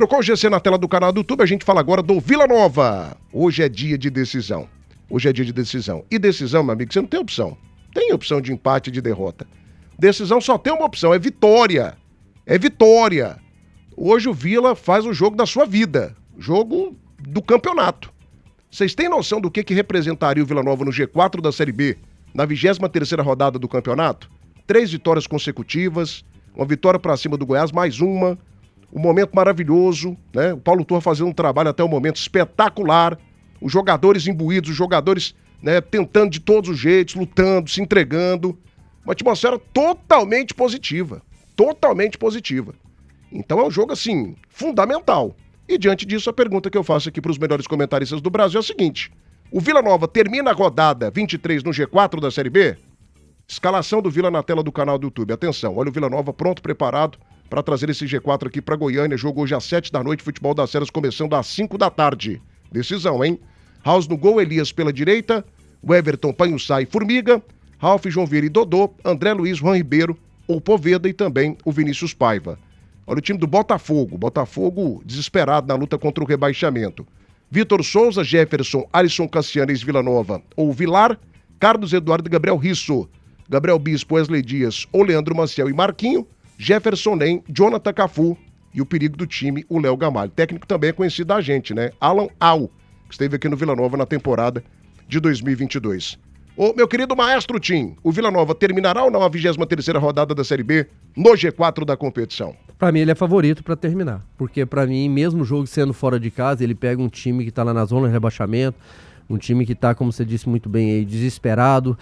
Trocou o GC na tela do canal do YouTube, a gente fala agora do Vila Nova. Hoje é dia de decisão. E decisão, meu amigo, você não tem opção. Tem opção de empate e de derrota. Decisão só tem uma opção, é vitória. Hoje o Vila faz o jogo da sua vida. Jogo do campeonato. Vocês têm noção do que representaria o Vila Nova no G4 da Série B, na 23ª rodada do campeonato? 3 vitórias consecutivas, uma vitória para cima do Goiás, mais uma. Um momento maravilhoso, né? O Paulo Turra fazendo um trabalho até o momento espetacular. Os jogadores imbuídos, os jogadores, né, tentando de todos os jeitos, lutando, se entregando. Uma atmosfera totalmente positiva. Então é um jogo, assim, fundamental. E diante disso, a pergunta que eu faço aqui para os melhores comentaristas do Brasil é a seguinte: o Vila Nova termina a rodada 23 no G4 da Série B? Escalação do Vila na tela do canal do YouTube. Atenção, olha o Vila Nova pronto, preparado para trazer esse G4 aqui para Goiânia. Jogo hoje às 7 da noite, futebol das Ceras começando às 5 da tarde. Decisão, hein? House no gol, Elias pela direita, o Everton, Panhussá e Formiga, Ralf, João Vieira e Dodô, André Luiz, Juan Ribeiro, o Poveda e também o Vinícius Paiva. Olha o time do Botafogo desesperado na luta contra o rebaixamento. Vitor Souza, Jefferson, Alisson Cassiano, ex-Vila Nova ou Vilar, Carlos Eduardo e Gabriel Risso, Gabriel Bispo, Wesley Dias ou Leandro Maciel e Marquinho, Jefferson Nem, Jonathan Cafu e o perigo do time, o Léo Gamalho. Técnico também é conhecido da gente, né? Alan Al, que esteve aqui no Vila Nova na temporada de 2022. Ô, meu querido maestro Tim, o Vila Nova terminará ou não a 23ª rodada da Série B no G4 da competição? Pra mim ele é favorito pra terminar, porque pra mim, mesmo o jogo sendo fora de casa, ele pega um time que tá lá na zona de rebaixamento, um time que tá, como você disse muito bem aí, desesperado.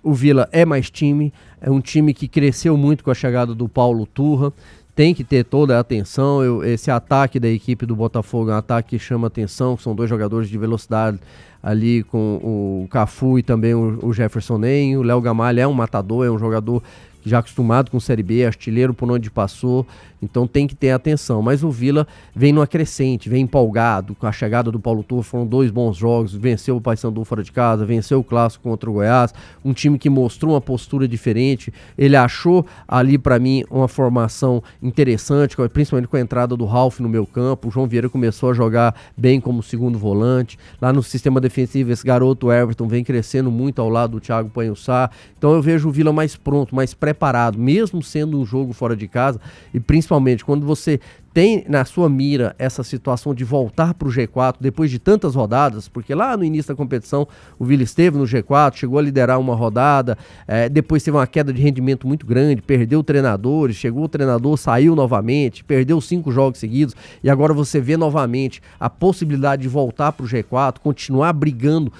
O Vila é mais time, é um time que cresceu muito com a chegada do Paulo Turra, tem que ter toda a atenção. Esse ataque da equipe do Botafogo é um ataque que chama atenção, são 2 jogadores de velocidade ali com o Cafu e também o Jefferson Nem. O Léo Gamalho é um matador, é um jogador já acostumado com Série B, artilheiro por onde passou, então tem que ter atenção. Mas o Vila vem numa crescente, vem empolgado com a chegada do Paulo Turra, foram 2 bons jogos, venceu o Paysandu fora de casa, venceu o Clássico contra o Goiás, um time que mostrou uma postura diferente. Ele achou ali para mim uma formação interessante, principalmente com a entrada do Ralf no meu campo. O João Vieira começou a jogar bem como segundo volante, lá no sistema defensivo esse garoto Everton vem crescendo muito ao lado do Thiago Panhussá. Então eu vejo o Vila mais pronto, mais preparado, mesmo sendo um jogo fora de casa, e principalmente quando você tem na sua mira essa situação de voltar para o G4 depois de tantas rodadas, porque lá no início da competição o Vila esteve no G4, chegou a liderar uma rodada, depois teve uma queda de rendimento muito grande, perdeu treinadores, chegou o treinador, saiu novamente, perdeu 5 jogos seguidos, e agora você vê novamente a possibilidade de voltar para o G4, continuar brigando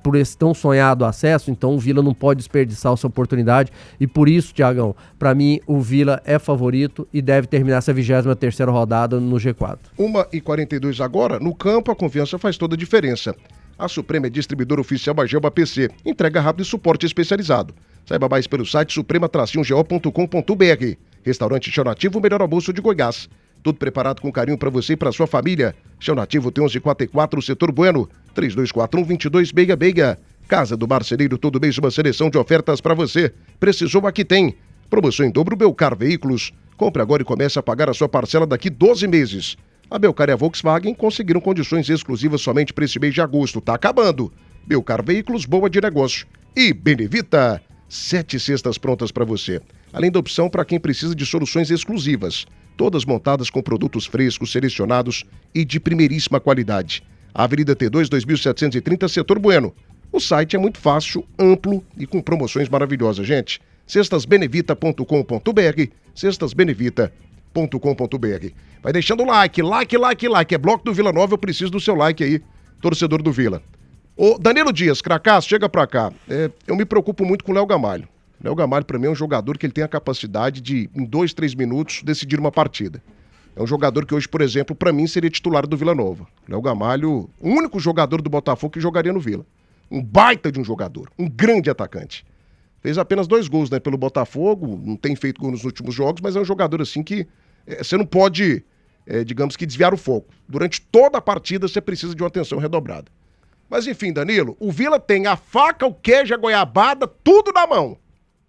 por esse tão sonhado acesso. Então o Vila não pode desperdiçar essa oportunidade, e por isso, Tiagão, para mim o Vila é favorito e deve terminar essa 23ª rodada no G4. 1h42 agora, no campo a confiança faz toda a diferença. A Suprema é distribuidora oficial da Gelba PC, entrega rápido e suporte especializado. Saiba mais pelo site suprema-go.com.br. Restaurante Chão Nativo, o melhor almoço de Goiás. Tudo preparado com carinho para você e para sua família. Chão Nativo tem 1144, Setor Bueno, 3241-2266. Casa do Marceneiro, todo mês uma seleção de ofertas para você. Precisou, aqui tem. Promoção em dobro Belcar Veículos. Compre agora e comece a pagar a sua parcela daqui 12 meses. A Belcar e a Volkswagen conseguiram condições exclusivas somente para esse mês de agosto. Tá acabando. Belcar Veículos, boa de negócio. E Benevita, 7 cestas prontas para você. Além da opção para quem precisa de soluções exclusivas. Todas montadas com produtos frescos, selecionados e de primeiríssima qualidade. Avenida T2, 2730, Setor Bueno. O site é muito fácil, amplo e com promoções maravilhosas, gente. cestasbenevita.com.br, cestasbenevita.com.br. Vai deixando o like. É bloco do Vila Nova, eu preciso do seu like aí, torcedor do Vila. Ô, Danilo Dias, Cracás, chega pra cá. Eu me preocupo muito com o Léo Gamalho. Léo Gamalho, pra mim, é um jogador que ele tem a capacidade de, em 2, 3 minutos, decidir uma partida. É um jogador que hoje, por exemplo, pra mim, seria titular do Vila Nova. Léo Gamalho, o único jogador do Botafogo que jogaria no Vila. Um baita de um jogador, um grande atacante. Fez apenas 2 gols, né, pelo Botafogo, não tem feito gol nos últimos jogos, mas é um jogador assim que você não pode, digamos que, desviar o foco. Durante toda a partida você precisa de uma atenção redobrada. Mas enfim, Danilo, o Vila tem a faca, o queijo, a goiabada, tudo na mão.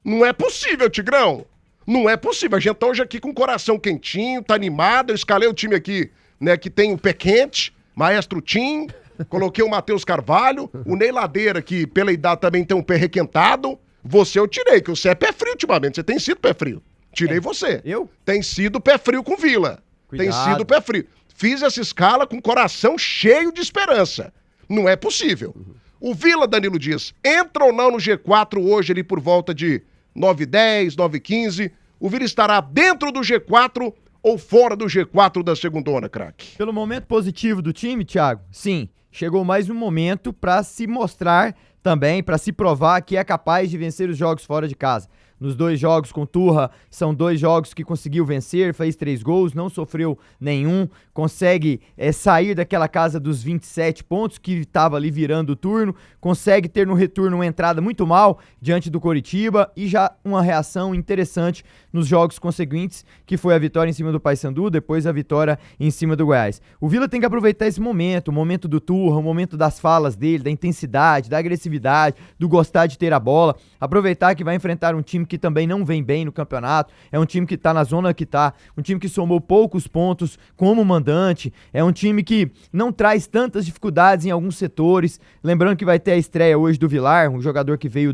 Não é possível, Tigrão. Não é possível. A gente tá hoje aqui com o coração quentinho, tá animado. Eu escalei o time aqui, né, que tem o pé quente, Maestro Tim, coloquei o Matheus Carvalho, o Ney Ladeira, que pela idade também tem um pé requentado. Você eu tirei, que você é pé frio ultimamente. Você tem sido pé frio. Tirei você. Eu? Tem sido pé frio com Vila. Cuidado. Tem sido pé frio. Fiz essa escala com o coração cheio de esperança. Não é possível. O Vila, Danilo Dias, entra ou não no G4 hoje ali por volta de 9h10, 9h15? O Vila estará dentro do G4 ou fora do G4 da segundona, craque? Pelo momento positivo do time, Thiago, sim, chegou mais um momento para se mostrar também, para se provar que é capaz de vencer os jogos fora de casa. Nos 2 jogos com Turra, são 2 jogos que conseguiu vencer, fez 3 gols, não sofreu nenhum, consegue sair daquela casa dos 27 pontos que estava ali virando o turno, consegue ter no retorno uma entrada muito mal diante do Coritiba e já uma reação interessante nos jogos consequentes, que foi a vitória em cima do Paysandu, depois a vitória em cima do Goiás. O Vila tem que aproveitar esse momento, o momento do Turra, o momento das falas dele, da intensidade, da agressividade, do gostar de ter a bola, aproveitar que vai enfrentar um time que também não vem bem no campeonato, é um time que tá na zona que tá, um time que somou poucos pontos como mandante, é um time que não traz tantas dificuldades em alguns setores, lembrando que vai ter a estreia hoje do Vilar, um jogador que veio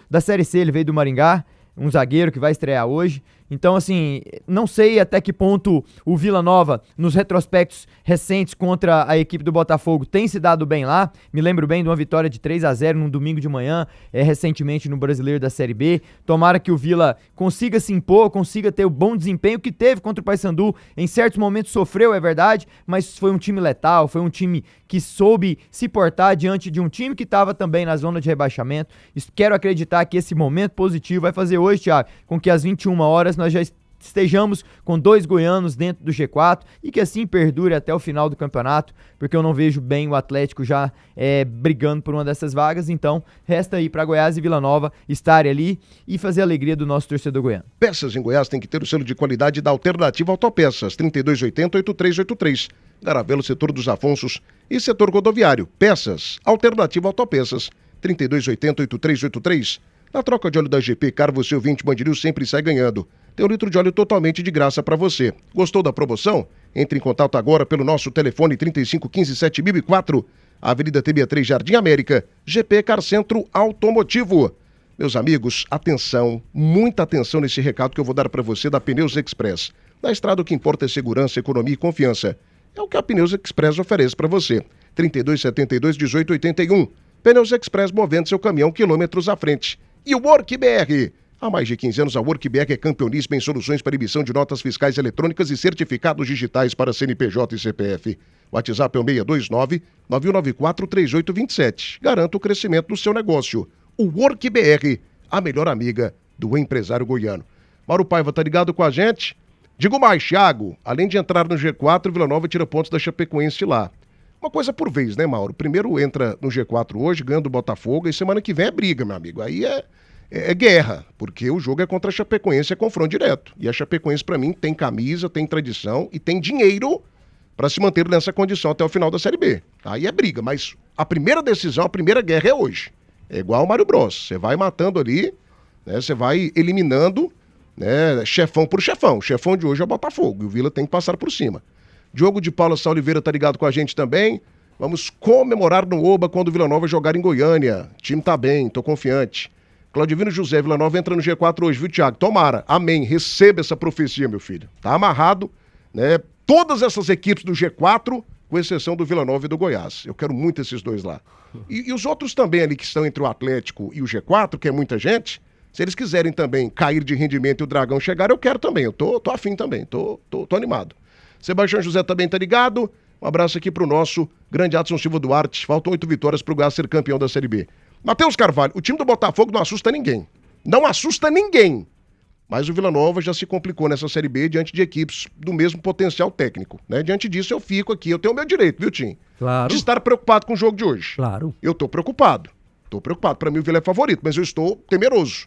da Série C, ele veio do Maringá, um zagueiro que vai estrear hoje. Então, assim, não sei até que ponto o Vila Nova, nos retrospectos recentes contra a equipe do Botafogo, tem se dado bem lá. Me lembro bem de uma vitória de 3-0 num domingo de manhã, recentemente no Brasileiro da Série B. Tomara que o Vila consiga se impor, consiga ter o bom desempenho que teve contra o Paysandu. Em certos momentos sofreu, é verdade, mas foi um time letal, foi um time que soube se portar diante de um time que estava também na zona de rebaixamento. Quero acreditar que esse momento positivo vai fazer hoje, Thiago, com que às 21 horas nós já estejamos com 2 goianos dentro do G4 e que assim perdure até o final do campeonato, porque eu não vejo bem o Atlético já brigando por uma dessas vagas. Então resta aí para Goiás e Vila Nova estarem ali e fazer a alegria do nosso torcedor goiano. Peças em Goiás tem que ter o selo de qualidade da Alternativa Autopeças, 3280-8383. Garavelo, setor dos Afonsos e setor rodoviário. Peças, Alternativa Autopeças, 3280-8383. Na troca de óleo da GP Car, você ouvinte Bandiril sempre sai ganhando. Tem 1 litro de óleo totalmente de graça para você. Gostou da promoção? Entre em contato agora pelo nosso telefone 3515-7004, Avenida TB3, Jardim América, GP Car Centro Automotivo. Meus amigos, atenção, muita atenção nesse recado que eu vou dar para você da Pneus Express. Na estrada o que importa é segurança, economia e confiança. É o que a Pneus Express oferece para você. 3272-1881. Pneus Express, movendo seu caminhão quilômetros à frente. E o WorkBR. Há mais de 15 anos, a WorkBR é campeoníssima em soluções para emissão de notas fiscais eletrônicas e certificados digitais para CNPJ e CPF. O WhatsApp é o 629-9194-3827. Garanta o crescimento do seu negócio. O WorkBR, a melhor amiga do empresário goiano. Mauro Paiva, tá ligado com a gente? Digo mais, Thiago, além de entrar no G4, Vila Nova tira pontos da Chapecoense lá. Uma coisa por vez, né, Mauro? Primeiro entra no G4 hoje, ganhando o Botafogo, e semana que vem é briga, meu amigo. Aí é guerra, porque o jogo é contra a Chapecoense, é confronto direto. E a Chapecoense, pra mim, tem camisa, tem tradição e tem dinheiro para se manter nessa condição até o final da Série B. Aí é briga, mas a primeira decisão, a primeira guerra é hoje. É igual o Mário Bros. Você vai matando ali, né? Você vai eliminando, né, chefão por chefão. O chefão de hoje é o Botafogo, e o Vila tem que passar por cima. Diogo de Paula Oliveira tá ligado com a gente também. Vamos comemorar no Oba quando o Vila Nova jogar em Goiânia. O time tá bem, tô confiante. Claudivino José, Vila Nova entra no G4 hoje, viu, Thiago? Tomara, amém, receba essa profecia, meu filho. Tá amarrado, né? Todas essas equipes do G4, com exceção do Vila Nova e do Goiás. Eu quero muito esses dois lá. E os outros também ali que estão entre o Atlético e o G4, que é muita gente, se eles quiserem também cair de rendimento e o Dragão chegar, eu quero também. Eu tô afim também, tô animado. Sebastião José também tá ligado. Um abraço aqui pro nosso grande Adson Silva Duarte. Faltam 8 vitórias pro Goiás ser campeão da Série B. Matheus Carvalho, o time do Botafogo não assusta ninguém. Não assusta ninguém. Mas o Vila Nova já se complicou nessa Série B diante de equipes do mesmo potencial técnico, né? Diante disso eu fico aqui, eu tenho o meu direito, viu, Tim? Claro. De estar preocupado com o jogo de hoje. Claro. Eu tô preocupado. Pra mim o Vila é favorito, mas eu estou temeroso.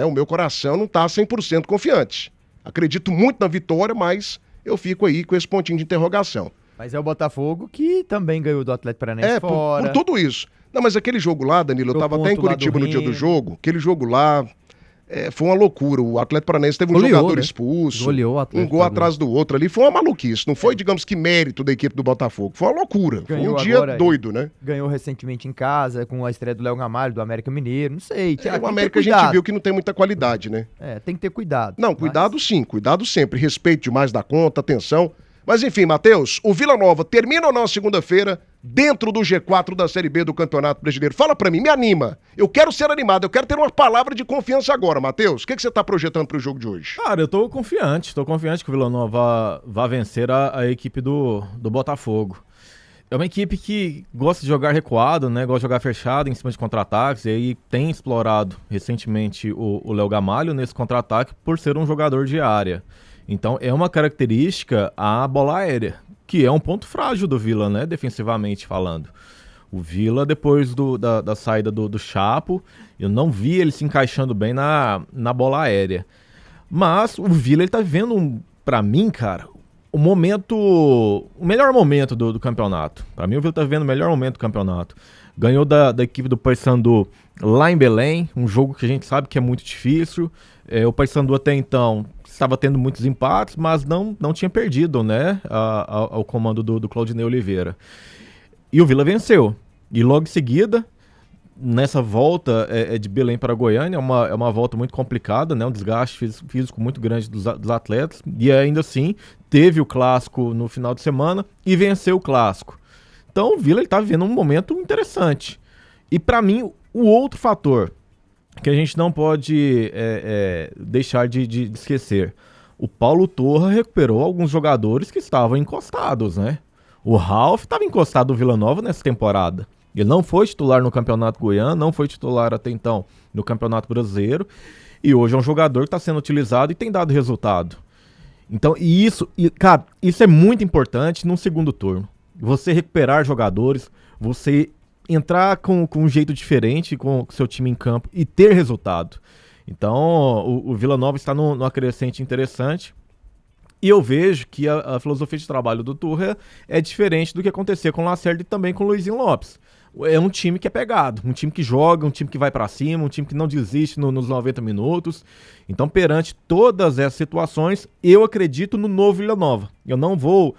O meu coração não tá 100% confiante. Acredito muito na vitória, mas eu fico aí com esse pontinho de interrogação. Mas é o Botafogo que também ganhou do Atlético Paranaense fora. Por tudo isso. Não, mas aquele jogo lá, Danilo, eu tava até em Curitiba no dia do jogo. Aquele jogo lá, Foi uma loucura. O Atlético Paranaense teve um jogador expulso, um gol atrás do outro ali. Foi uma maluquice. Não foi, digamos que, mérito da equipe do Botafogo. Foi uma loucura. Ganhou foi um dia doido, né? Ganhou recentemente em casa, com a estreia do Léo Gamalho, do América Mineiro. Não sei. O América a gente viu que não tem muita qualidade, né? Tem que ter cuidado. Não, cuidado sim. Cuidado sempre. Respeito demais da conta, atenção. Mas enfim, Matheus, o Vila Nova termina ou não a segunda-feira dentro do G4 da Série B do Campeonato Brasileiro? Fala pra mim, me anima. Eu quero ser animado, eu quero ter uma palavra de confiança agora, Matheus. O que você tá projetando pro jogo de hoje? Cara, eu tô confiante que o Vila Nova vai vencer a equipe do Botafogo. É uma equipe que gosta de jogar recuado, né? Gosta de jogar fechado em cima de contra-ataques, e aí tem explorado recentemente o Léo Gamalho nesse contra-ataque por ser um jogador de área. Então é uma característica a bola aérea, que é um ponto frágil do Vila, né, defensivamente falando. O Vila, depois da saída do Chapo, eu não vi ele se encaixando bem na bola aérea. Mas o Vila, ele tá vivendo, pra mim, cara, o melhor momento do campeonato. Pra mim, o Vila tá vivendo o melhor momento do campeonato. Ganhou da equipe do Paysandu lá em Belém, um jogo que a gente sabe que é muito difícil. O Paysandu até então estava tendo muitos empates, mas não tinha perdido, né, ao comando do Claudinei Oliveira. E o Vila venceu. E logo em seguida, nessa volta de Belém para Goiânia, é uma volta muito complicada, né, um desgaste físico muito grande dos atletas, e ainda assim teve o clássico no final de semana e venceu o clássico. Então o Vila está vivendo um momento interessante. E para mim, o outro fator que a gente não pode deixar de esquecer. O Paulo Torra recuperou alguns jogadores que estavam encostados, né? O Ralf estava encostado no Vila Nova nessa temporada. Ele não foi titular no Campeonato Goiano, não foi titular até então no Campeonato Brasileiro. E hoje é um jogador que está sendo utilizado e tem dado resultado. Então, cara, isso é muito importante num segundo turno. Você recuperar jogadores, você entrar com um jeito diferente com o seu time em campo e ter resultado. Então, o Vila Nova está numa crescente interessante. E eu vejo que a filosofia de trabalho do Turra é diferente do que acontecia com o Lacerda e também com o Luizinho Lopes. É um time que é pegado, um time que joga, um time que vai pra cima, um time que não desiste nos 90 minutos. Então, perante todas essas situações, eu acredito no novo Vila Nova. Eu não vou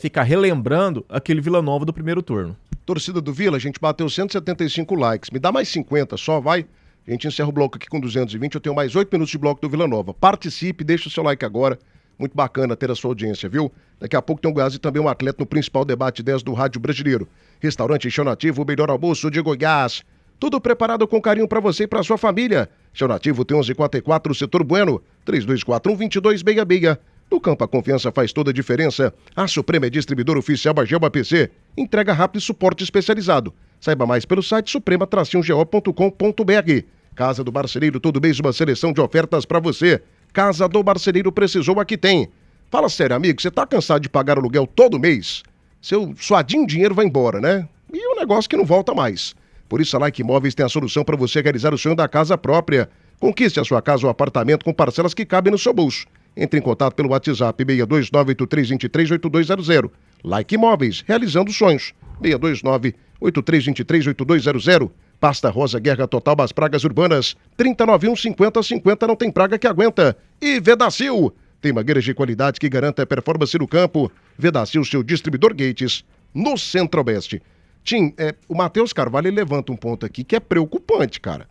ficar relembrando aquele Vila Nova do primeiro turno. Torcida do Vila, a gente bateu 175 likes. Me dá mais 50 só, vai? A gente encerra o bloco aqui com 220. Eu tenho mais 8 minutos de bloco do Vila Nova. Participe, deixa o seu like agora. Muito bacana ter a sua audiência, viu? Daqui a pouco tem um Goiás e também um atleta no principal debate 10 do Rádio Brasileiro. Restaurante Chão Nativo, o melhor almoço de Goiás. Tudo preparado com carinho para você e para sua família. Chão Nativo tem 1144, Setor Bueno, 3241-2266. No campo, a confiança faz toda a diferença. A Suprema é distribuidor oficial Bagel APC. Entrega rápido e suporte especializado. Saiba mais pelo site suprema-go.com.br. Casa do Marceneiro, todo mês uma seleção de ofertas para você. Casa do Marceneiro, precisou, aqui tem. Fala sério, amigo, você tá cansado de pagar aluguel todo mês? Seu suadinho dinheiro vai embora, né? E é um negócio que não volta mais. Por isso a Like Imóveis tem a solução para você realizar o sonho da casa própria. Conquiste a sua casa ou apartamento com parcelas que cabem no seu bolso. Entre em contato pelo WhatsApp 62983238200. Like Imóveis, realizando sonhos. 62983238200. Pasta Rosa, Guerra Total, das Pragas Urbanas. 3091-5050, não tem praga que aguenta. E Vedacil, tem mangueiras de qualidade que garanta a performance no campo. Vedacil, seu distribuidor Gates, no Centro-Oeste. Tim, o Matheus Carvalho levanta um ponto aqui que é preocupante, cara.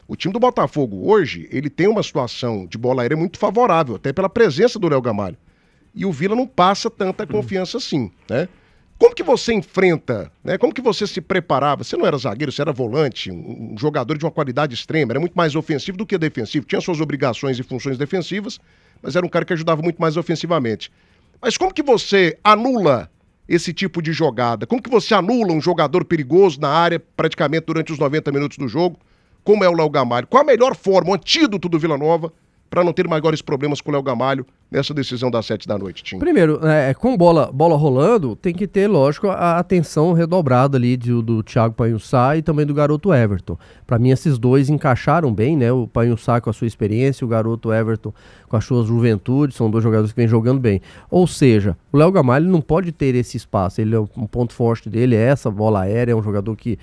O time do Botafogo hoje, ele tem uma situação de bola aérea muito favorável, até pela presença do Léo Gamalho. E o Vila não passa tanta confiança assim, né? Como que você enfrenta, né? Como que você se preparava? Você não era zagueiro, você era volante, um jogador de uma qualidade extrema, era muito mais ofensivo do que defensivo, tinha suas obrigações e funções defensivas, mas era um cara que ajudava muito mais ofensivamente. Mas como que você anula esse tipo de jogada? Como que você anula um jogador perigoso na área praticamente durante os 90 minutos do jogo, como é o Léo Gamalho? Qual a melhor forma, o antídoto do Vila Nova para não ter maiores problemas com o Léo Gamalho nessa decisão das 7 da noite, Tim? Primeiro, com bola rolando, tem que ter, lógico, a atenção redobrada ali do Thiago Panhussá e também do garoto Everton. Para mim, esses dois encaixaram bem, né? O Panhussá com a sua experiência, o garoto Everton com as suas juventudes, são dois jogadores que vêm jogando bem. Ou seja, o Léo Gamalho não pode ter esse espaço, um ponto forte dele é essa bola aérea, é um jogador que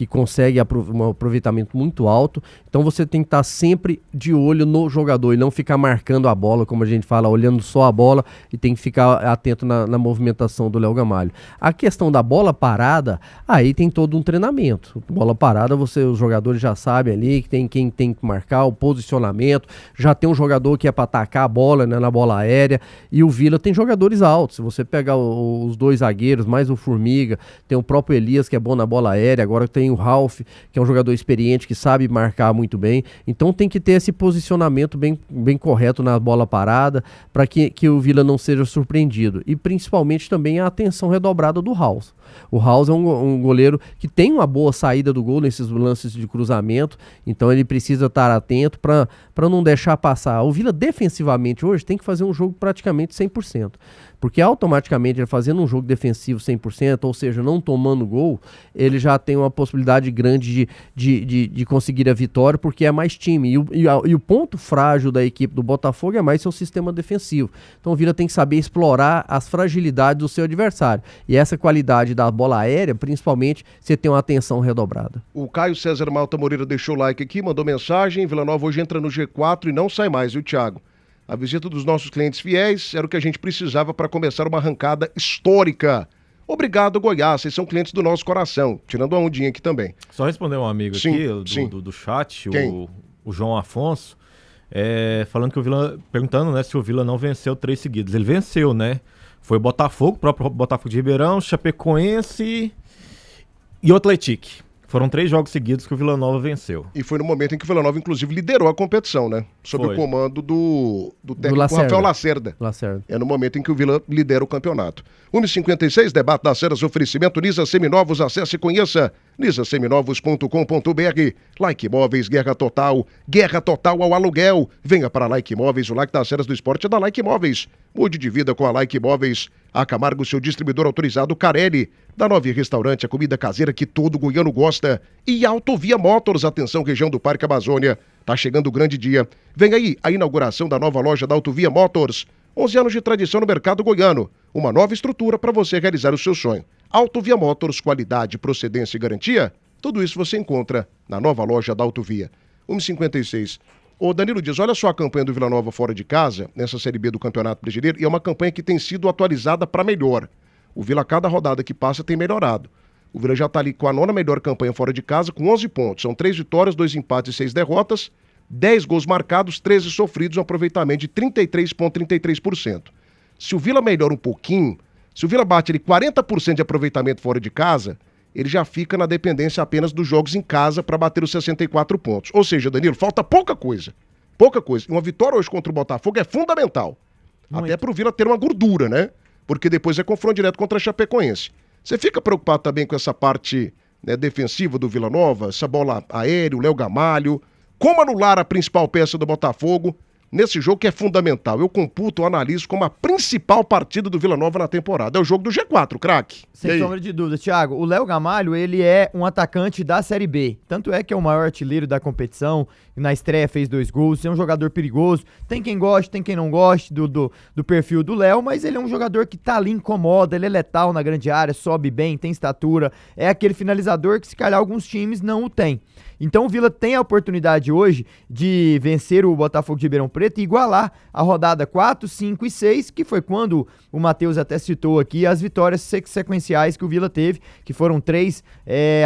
consegue um aproveitamento muito alto, então você tem que estar sempre de olho no jogador e não ficar marcando a bola, como a gente fala, olhando só a bola, e tem que ficar atento na movimentação do Léo Gamalho. A questão da bola parada, aí tem todo um treinamento. Bola parada, os jogadores já sabem ali que tem quem tem que marcar, o posicionamento, já tem um jogador que é para atacar a bola, né, na bola aérea, e o Vila tem jogadores altos. Se você pegar os dois zagueiros, mais o Formiga, tem o próprio Elias, que é bom na bola aérea, agora tem o Ralf, que é um jogador experiente, que sabe marcar muito bem. Então tem que ter esse posicionamento bem correto na bola parada, para que o Vila não seja surpreendido. E principalmente também a atenção redobrada do Ralf. O Ralf é um goleiro que tem uma boa saída do gol nesses lances de cruzamento, então ele precisa estar atento para não deixar passar. O Vila defensivamente hoje tem que fazer um jogo praticamente 100%, porque automaticamente ele fazendo um jogo defensivo 100%, ou seja, não tomando gol, ele já tem uma possibilidade grande de conseguir a vitória, porque é mais time, e o ponto frágil da equipe do Botafogo é mais seu sistema defensivo. Então o Vila tem que saber explorar as fragilidades do seu adversário, e essa qualidade da bola aérea, principalmente, você tem uma atenção redobrada. O Caio César Malta Moreira deixou o like aqui, mandou mensagem: Vila Nova hoje entra no G4 e não sai mais, viu, Thiago? A visita dos nossos clientes fiéis era o que a gente precisava para começar uma arrancada histórica. Obrigado, Goiás, vocês são clientes do nosso coração. Tirando a ondinha aqui também. Só responder um amigo aqui do chat, o João Afonso, falando que o Vila, perguntando, né, se o Vila não venceu 3 seguidos. Ele venceu, né? Foi o Botafogo, o próprio Botafogo de Ribeirão, Chapecoense e o Atlético. Foram 3 jogos seguidos que o Vila Nova venceu. E foi no momento em que o Vila Nova, inclusive, liderou a competição, né? Sob o comando do técnico Rafael Lacerda. É no momento em que o Vila lidera o campeonato. 1h56, debate das Ceras, oferecimento Nisa Seminovos, acesse e conheça nisaseminovos.com.br. Like Imóveis, guerra total ao aluguel. Venha para Like Imóveis, o like das Ceras do esporte é da Like Imóveis. Mude de vida com a Like Imóveis. A Camargo, seu distribuidor autorizado, Carelli. Da Nove Restaurante, a comida caseira que todo goiano gosta. E Autovia Motors, atenção, região do Parque Amazônia. Tá chegando o grande dia. Vem aí a inauguração da nova loja da Autovia Motors. 11 anos de tradição no mercado goiano. Uma nova estrutura para você realizar o seu sonho. Autovia Motors, qualidade, procedência e garantia. Tudo isso você encontra na nova loja da Autovia. 1h56. Ô Danilo diz, olha só a campanha do Vila Nova fora de casa, nessa Série B do Campeonato Brasileiro, e é uma campanha que tem sido atualizada para melhor. O Vila, cada rodada que passa, tem melhorado. O Vila já está ali com a 9ª melhor campanha fora de casa, com 11 pontos. São 3 vitórias, 2 empates e 6 derrotas, 10 gols marcados, 13 sofridos, um aproveitamento de 33,33%. Se o Vila melhora um pouquinho, se o Vila bate ali 40% de aproveitamento fora de casa, ele já fica na dependência apenas dos jogos em casa para bater os 64 pontos. Ou seja, Danilo, falta pouca coisa. Pouca coisa. Uma vitória hoje contra o Botafogo é fundamental. Muito. Até para o Vila ter uma gordura, né? Porque depois é confronto direto contra a Chapecoense. Você fica preocupado também com essa parte, né, defensiva do Vila Nova, essa bola aérea, o Léo Gamalho. Como anular a principal peça do Botafogo nesse jogo que é fundamental? Eu computo, eu analiso como a principal partida do Vila Nova na temporada. É o jogo do G4, craque. Sem sombra de dúvida, Thiago. O Léo Gamalho, ele é um atacante da Série B. Tanto é que é o maior artilheiro da competição. Na estreia fez 2 gols. É um jogador perigoso. Tem quem goste, tem quem não goste do perfil do Léo, mas ele é um jogador que tá ali, incomoda, ele é letal na grande área, sobe bem, tem estatura. É aquele finalizador que, se calhar, alguns times não o têm. Então o Vila tem a oportunidade hoje de vencer o Botafogo de Ribeirão Preto e igualar a rodada 4, 5 e 6, que foi quando o Matheus até citou aqui as vitórias sequenciais que o Vila teve, que foram 3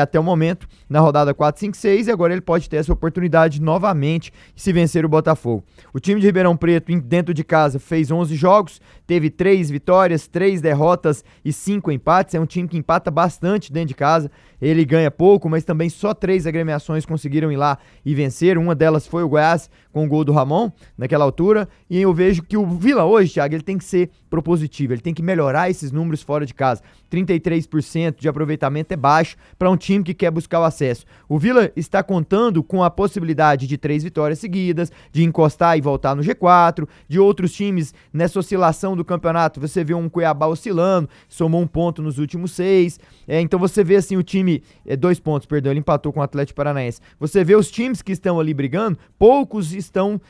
até o momento, na rodada 4, 5 e 6, e agora ele pode ter essa oportunidade novamente se vencer o Botafogo. O time de Ribeirão Preto, dentro de casa, fez 11 jogos, teve 3 vitórias, 3 derrotas e 5 empates. É um time que empata bastante dentro de casa. Ele ganha pouco, mas também só 3 agremiações conseguiram ir lá e vencer. Uma delas foi o Goiás, com o gol do Ramon, naquela altura, e eu vejo que o Vila hoje, Thiago, ele tem que ser propositivo, ele tem que melhorar esses números fora de casa. 33% de aproveitamento é baixo para um time que quer buscar o acesso. O Vila está contando com a possibilidade de 3 vitórias seguidas, de encostar e voltar no G4, de outros times nessa oscilação do campeonato. Você vê um Cuiabá oscilando, somou 1 ponto nos últimos 6. Então você vê assim o time, 2 pontos, perdão, ele empatou com o Atlético Paranaense. Você vê os times que estão ali brigando, poucos estão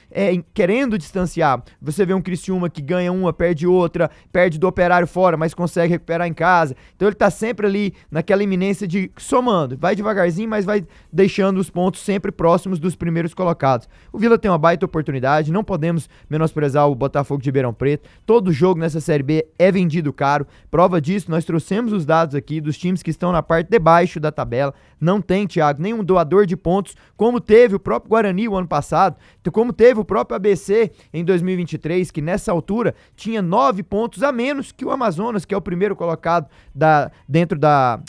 querendo distanciar. Você vê um Criciúma que ganha uma, perde outra, perde do Operário fora, mas consegue recuperar em casa. Então ele tá sempre ali naquela iminência de somando, vai devagarzinho, mas vai deixando os pontos sempre próximos dos primeiros colocados. O Vila tem uma baita oportunidade, não podemos menosprezar o Botafogo de Ribeirão Preto. Todo jogo nessa Série B é vendido caro. Prova disso, nós trouxemos os dados aqui dos times que estão na parte de baixo da tabela. Não tem, Thiago, nenhum doador de pontos, como teve o próprio Guarani o ano passado, como teve o próprio ABC em 2023, que nessa altura tinha 9 pontos a menos que o Amazonas, que é o primeiro colocado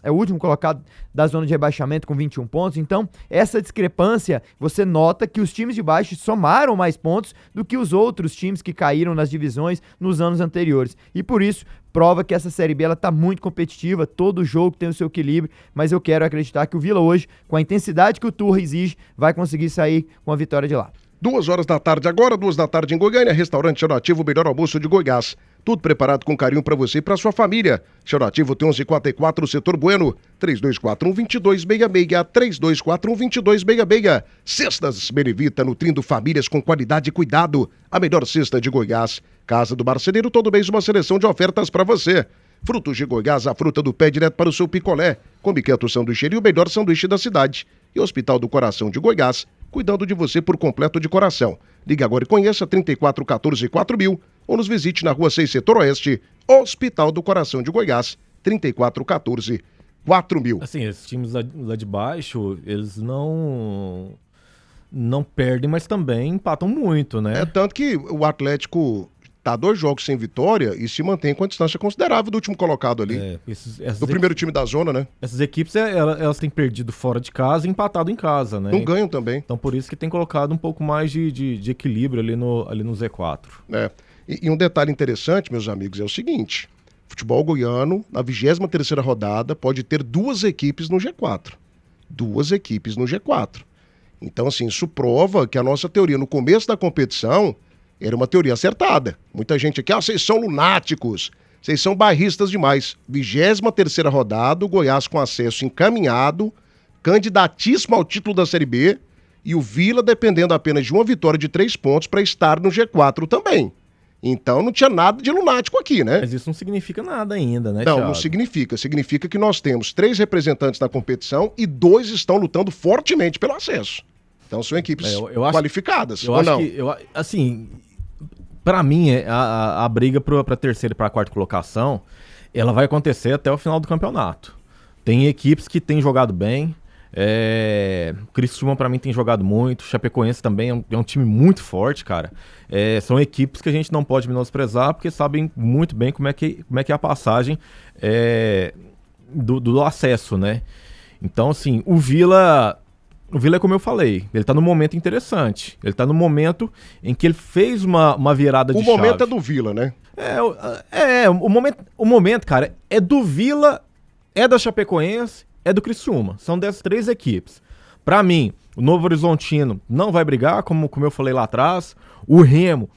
é o último colocado da zona de rebaixamento com 21 pontos. Então, essa discrepância, você nota que os times de baixo somaram mais pontos do que os outros times que caíram nas divisões nos anos anteriores. E por isso, prova que essa Série B ela tá muito competitiva, todo jogo tem o seu equilíbrio, mas eu quero acreditar que o Vila hoje, com a intensidade que o Turra exige, vai conseguir sair com a vitória de lá. 2 da tarde agora, 2 da tarde em Goiânia, restaurante Xerativo, o melhor almoço de Goiás. Tudo preparado com carinho para você e para sua família. Xerativo tem 1144, Setor Bueno, 3241-2266, 3241-2266. Cestas Benevita, nutrindo famílias com qualidade e cuidado. A melhor cesta de Goiás. Casa do Marceneiro, todo mês uma seleção de ofertas para você. Frutos de Goiás, a fruta do pé direto para o seu picolé. Come Quieto Sanduíche e o melhor sanduíche da cidade. E Hospital do Coração de Goiás, cuidando de você por completo de coração. Ligue agora e conheça 3414-4000 ou nos visite na Rua 6, Setor Oeste, Hospital do Coração de Goiás, 3414-4000. Assim, esses times lá de baixo, eles não perdem, mas também empatam muito, né? É tanto que o Atlético tá 2 jogos sem vitória e se mantém com a distância considerável do último colocado ali. Do primeiro time da zona, né? Essas equipes, elas têm perdido fora de casa e empatado em casa, né? Não ganham também. Então por isso que tem colocado um pouco mais de equilíbrio ali no Z4. E um detalhe interessante, meus amigos, é o seguinte: futebol goiano, na 23ª rodada, pode ter 2 equipes no G4. 2 equipes no G4. Então, assim, isso prova que a nossa teoria no começo da competição era uma teoria acertada. Muita gente aqui, vocês são lunáticos, vocês são bairristas demais. 23ª rodada, o Goiás com acesso encaminhado, candidatíssimo ao título da Série B, e o Vila dependendo apenas de uma vitória de 3 pontos para estar no G4 também. Então não tinha nada de lunático aqui, né? Mas isso não significa nada ainda, né, Não, Thiago? não significa. Significa que nós temos 3 representantes na competição e 2 estão lutando fortemente pelo acesso. Então são equipes qualificadas, ou não? Assim, pra mim, a briga pra terceira e pra quarta colocação, ela vai acontecer até o final do campeonato. Tem equipes que têm jogado bem, o Criciúma pra mim tem jogado muito, o Chapecoense também é um time muito forte, cara. São equipes que a gente não pode menosprezar porque sabem muito bem como é que é a passagem do acesso, né? Então, assim, o Vila é como eu falei, ele tá num momento interessante. Ele tá num momento em que ele fez uma virada de chave. O momento é do Vila, né? O momento, cara, é do Vila, é da Chapecoense, é do Criciúma. São dessas 3 equipes. Pra mim, o Novo Horizontino não vai brigar, como eu falei lá atrás. O Remo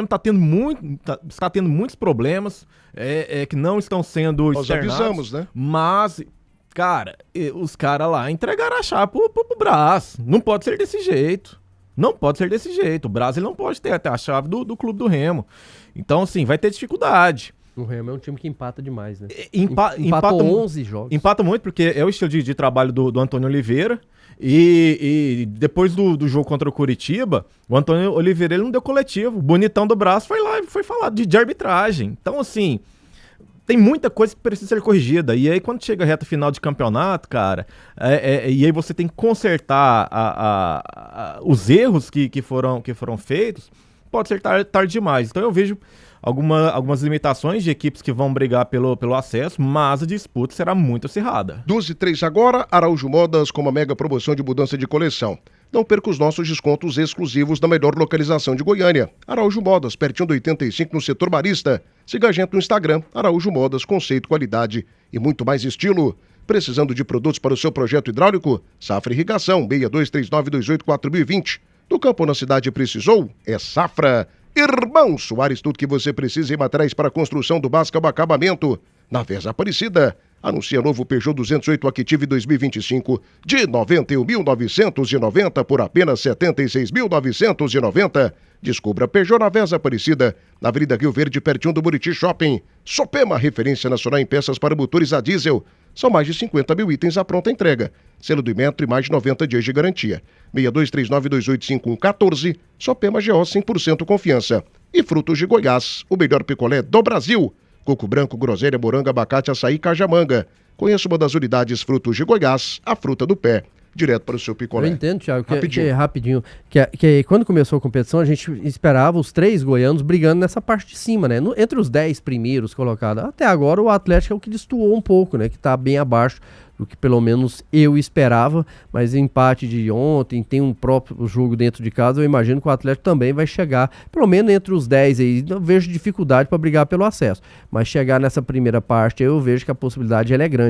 tá tendo muitos problemas que não estão sendo externados. Nós avisamos, né? Mas, cara, os caras lá entregaram a chave pro Brás. Não pode ser desse jeito. Não pode ser desse jeito. O Brás ele não pode ter até a chave do clube do Remo. Então, assim, vai ter dificuldade. O Remo é um time que empata demais, né? Empata 11 jogos. Empata muito, porque é o estilo de trabalho do Antônio Oliveira. E depois do jogo contra o Curitiba, o Antônio Oliveira ele não deu coletivo. O bonitão do Braço foi lá e foi falar de arbitragem. Então, assim, tem muita coisa que precisa ser corrigida. E aí, quando chega a reta final de campeonato, cara, e aí você tem que consertar os erros que foram feitos, pode ser tarde demais. Então eu vejo algumas limitações de equipes que vão brigar pelo acesso, mas a disputa será muito acirrada. 12h03 agora, Araújo Modas com uma mega promoção de mudança de coleção. Não perca os nossos descontos exclusivos da melhor localização de Goiânia. Araújo Modas, pertinho do 85 no setor Marista. Siga a gente no Instagram, Araújo Modas, conceito, qualidade e muito mais estilo. Precisando de produtos para o seu projeto hidráulico? Safra Irrigação, 6239284020. Do campo na cidade precisou? É Safra. Irmão Soares, tudo que você precisa em materiais para a construção do básico ao acabamento. Na Versa Aparecida, anuncia novo Peugeot 208 Active 2025 de 91.990 por apenas 76.990. Descubra Peugeot na Versa Aparecida, na Avenida Rio Verde, pertinho do Buriti Shopping. Sopema, referência nacional em peças para motores a diesel. São mais de 50 mil itens à pronta entrega. Selo do Imetro e mais de 90 dias de garantia. 6239285114. Sopema GO 100% confiança. E Frutos de Goiás, o melhor picolé do Brasil. Coco branco, groselha, morango, abacate, açaí, cajamanga. Conheça uma das unidades Frutos de Goiás, a fruta do pé. Direto para o seu picolé. Eu entendo, Thiago, rapidinho. Que quando começou a competição, a gente esperava os 3 goianos brigando nessa parte de cima, né? Entre os 10 primeiros colocados. Até agora o Atlético é o que destoou um pouco, né? Que tá bem abaixo do que pelo menos eu esperava, mas empate de ontem, tem um próprio jogo dentro de casa, eu imagino que o Atlético também vai chegar, pelo menos entre os 10 aí, eu vejo dificuldade para brigar pelo acesso, mas chegar nessa primeira parte eu vejo que a possibilidade ela é grande.